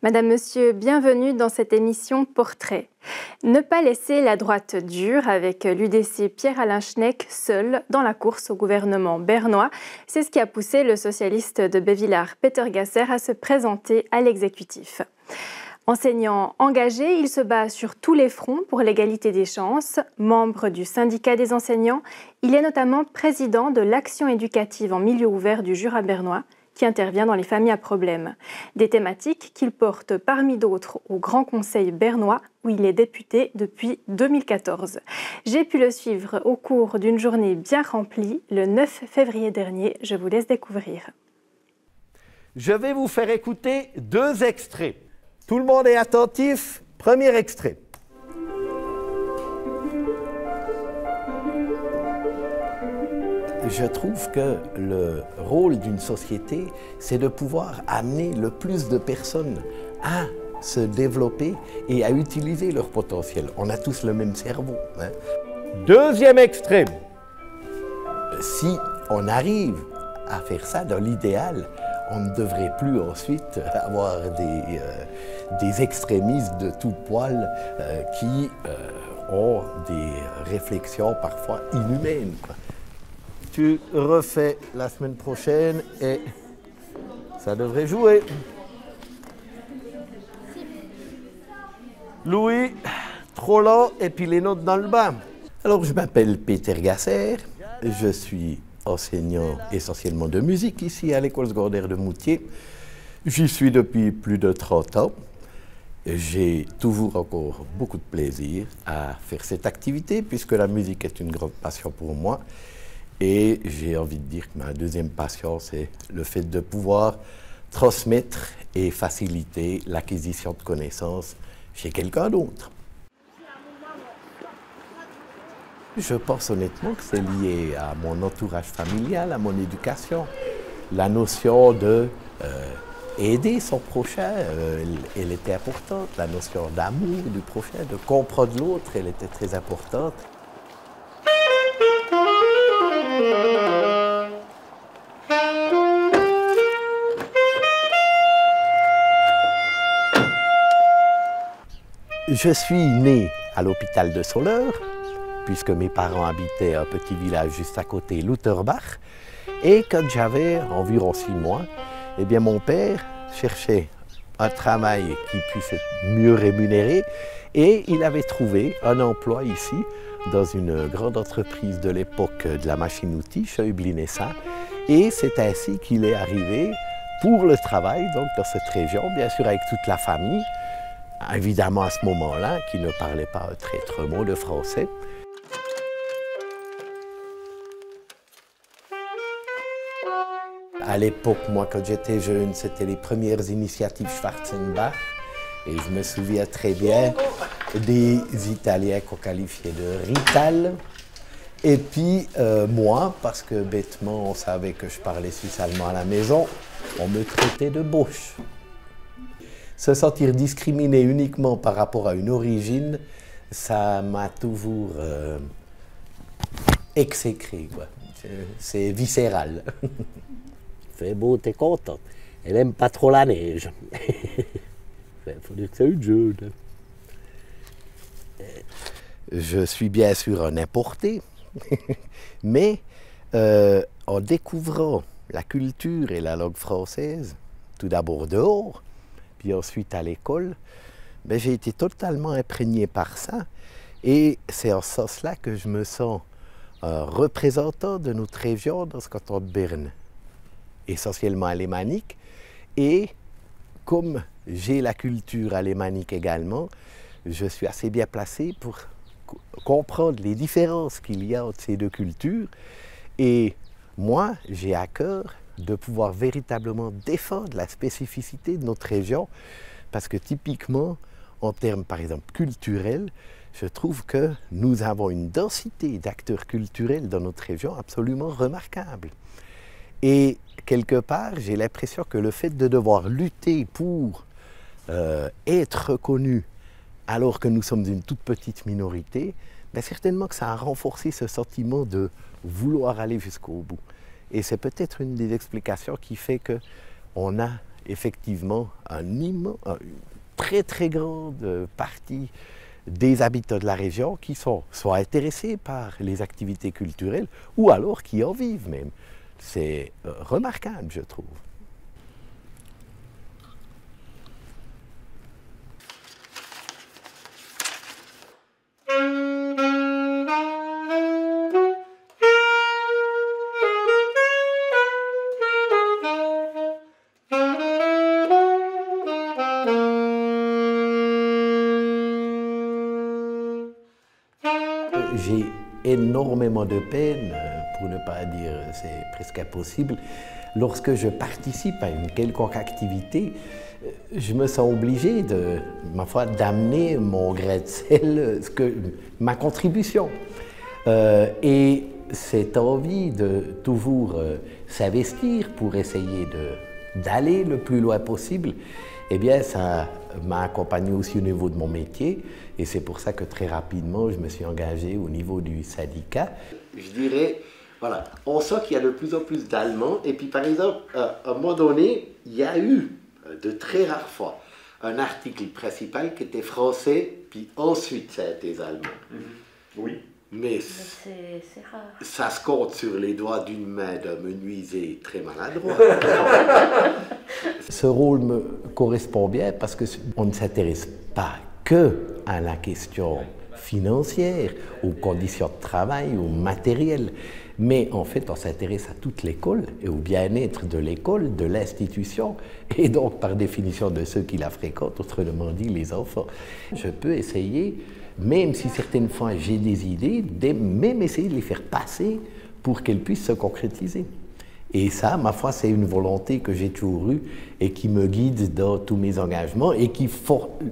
Madame, Monsieur, bienvenue dans cette émission Portrait. Ne pas laisser la droite dure avec l'UDC Pierre-Alain Schnegg seul dans la course au gouvernement bernois, c'est ce qui a poussé le socialiste de Bévillars, Peter Gasser, à se présenter à l'exécutif. Enseignant engagé, il se bat sur tous les fronts pour l'égalité des chances. Membre du syndicat des enseignants, il est notamment président de l'action éducative en milieu ouvert du Jura bernois, qui intervient dans les familles à problèmes. Des thématiques qu'il porte parmi d'autres au Grand Conseil bernois, où il est député depuis 2014. J'ai pu le suivre au cours d'une journée bien remplie, le 9 février dernier. Je vous laisse découvrir. Je vais vous faire écouter 2 extraits. Tout le monde est attentif. Premier extrait. Je trouve que le rôle d'une société, c'est de pouvoir amener le plus de personnes à se développer et à utiliser leur potentiel. On a tous le même cerveau. Hein. Deuxième extrait. Si on arrive à faire ça dans l'idéal, on ne devrait plus ensuite avoir des extrémistes de tout poil qui ont des réflexions parfois inhumaines, quoi. Tu refais la semaine prochaine et ça devrait jouer. Louis, trop lent et puis les notes dans le bas. Alors, je m'appelle Peter Gasser, je suis enseignant essentiellement de musique ici à l'école secondaire de Moutier. J'y suis depuis plus de 30 ans. J'ai toujours encore beaucoup de plaisir à faire cette activité puisque la musique est une grande passion pour moi. Et j'ai envie de dire que ma deuxième passion, c'est le fait de pouvoir transmettre et faciliter l'acquisition de connaissances chez quelqu'un d'autre. Je pense honnêtement que c'est lié à mon entourage familial, à mon éducation. La notion de aider son prochain, elle était importante. La notion d'amour du prochain, de comprendre l'autre, elle était très importante. Je suis né à l'hôpital de Soleure, puisque mes parents habitaient un petit village juste à côté, Lutherbach. Et quand j'avais environ 6 mois, eh bien mon père cherchait un travail qui puisse être mieux rémunéré et il avait trouvé un emploi ici dans une grande entreprise de l'époque de la machine-outil, Scheublin-Essa. Et c'est ainsi qu'il est arrivé pour le travail donc dans cette région, bien sûr avec toute la famille. Évidemment, à ce moment-là, qui ne parlait pas un traître mot de français. À l'époque, moi, quand j'étais jeune, c'était les premières initiatives Schwarzenbach. Et je me souviens très bien des Italiens qu'on qualifiait de Rital. Et puis, moi, parce que bêtement, on savait que je parlais suisse-allemand à la maison, on me traitait de Bosch. Se sentir discriminé uniquement par rapport à une origine, ça m'a toujours exécré, quoi. C'est viscéral. Il fait beau, t'es contente. Elle aime pas trop la neige. Il faut dire que c'est une jeune. Je suis bien sûr un importé, mais en découvrant la culture et la langue française, tout d'abord dehors, puis ensuite à l'école, ben, j'ai été totalement imprégné par ça. Et c'est en ce sens-là que je me sens un représentant de notre région dans ce canton de Berne, essentiellement alémanique. Et comme j'ai la culture alémanique également, je suis assez bien placé pour comprendre les différences qu'il y a entre ces deux cultures. Et moi, j'ai à cœur de pouvoir véritablement défendre la spécificité de notre région, parce que typiquement, en termes par exemple culturels, je trouve que nous avons une densité d'acteurs culturels dans notre région absolument remarquable. Et quelque part, j'ai l'impression que le fait de devoir lutter pour être reconnu alors que nous sommes une toute petite minorité, bien certainement que ça a renforcé ce sentiment de vouloir aller jusqu'au bout. Et c'est peut-être une des explications qui fait qu'on a effectivement une très très grande partie des habitants de la région qui sont soit intéressés par les activités culturelles ou alors qui en vivent même. C'est remarquable, je trouve. J'ai énormément de peine, pour ne pas dire c'est presque impossible, lorsque je participe à une quelconque activité, je me sens obligé ma foi, d'amener mon grain de sel, ma contribution. Et cette envie de toujours s'investir pour essayer d'aller le plus loin possible, eh bien, ça m'a accompagné aussi au niveau de mon métier. Et c'est pour ça que très rapidement, je me suis engagé au niveau du syndicat. Je dirais, voilà, on sent qu'il y a de plus en plus d'Allemands. Et puis, par exemple, à un moment donné, il y a eu, de très rares fois, un article principal qui était français, puis ensuite ça a été allemand. Oui. Mais c'est rare. Ça se compte sur les doigts d'une main d'un menuisier très maladroit. Ce rôle me correspond bien parce qu'on ne s'intéresse pas que à la question financière, aux conditions de travail, au matériel. Mais en fait, on s'intéresse à toute l'école et au bien-être de l'école, de l'institution, et donc par définition de ceux qui la fréquentent, autrement dit les enfants. Je peux essayer, même si certaines fois j'ai des idées, même essayer de les faire passer pour qu'elles puissent se concrétiser. Et ça, ma foi, c'est une volonté que j'ai toujours eue et qui me guide dans tous mes engagements et qui,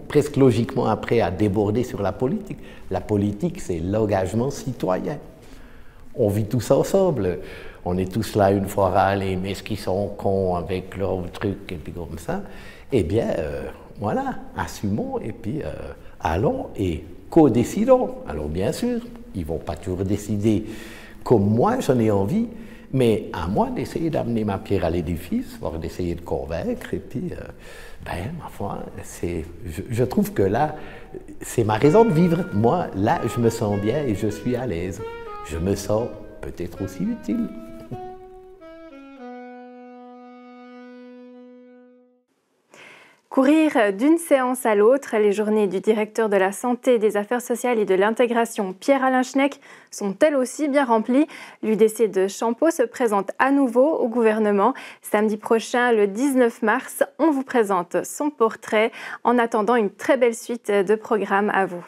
presque logiquement après, a débordé sur la politique. La politique, c'est l'engagement citoyen. On vit tous ensemble. On est tous là une fois râlés, mais est-ce qu'ils sont cons avec leur truc et puis comme ça? Eh bien, voilà, assumons et puis allons et co-décidons. Alors bien sûr, ils ne vont pas toujours décider comme moi j'en ai envie, mais à moi d'essayer d'amener ma pierre à l'édifice, voire d'essayer de convaincre, et puis, ma foi, je trouve que là, c'est ma raison de vivre. Moi, là, je me sens bien et je suis à l'aise. Je me sens peut-être aussi utile. Courir d'une séance à l'autre, les journées du directeur de la Santé, des Affaires sociales et de l'Intégration, Pierre-Alain Schneck, sont elles aussi bien remplies. L'UDC de Champeaux se présente à nouveau au gouvernement. Samedi prochain, le 19 mars, on vous présente son portrait en attendant une très belle suite de programmes à vous.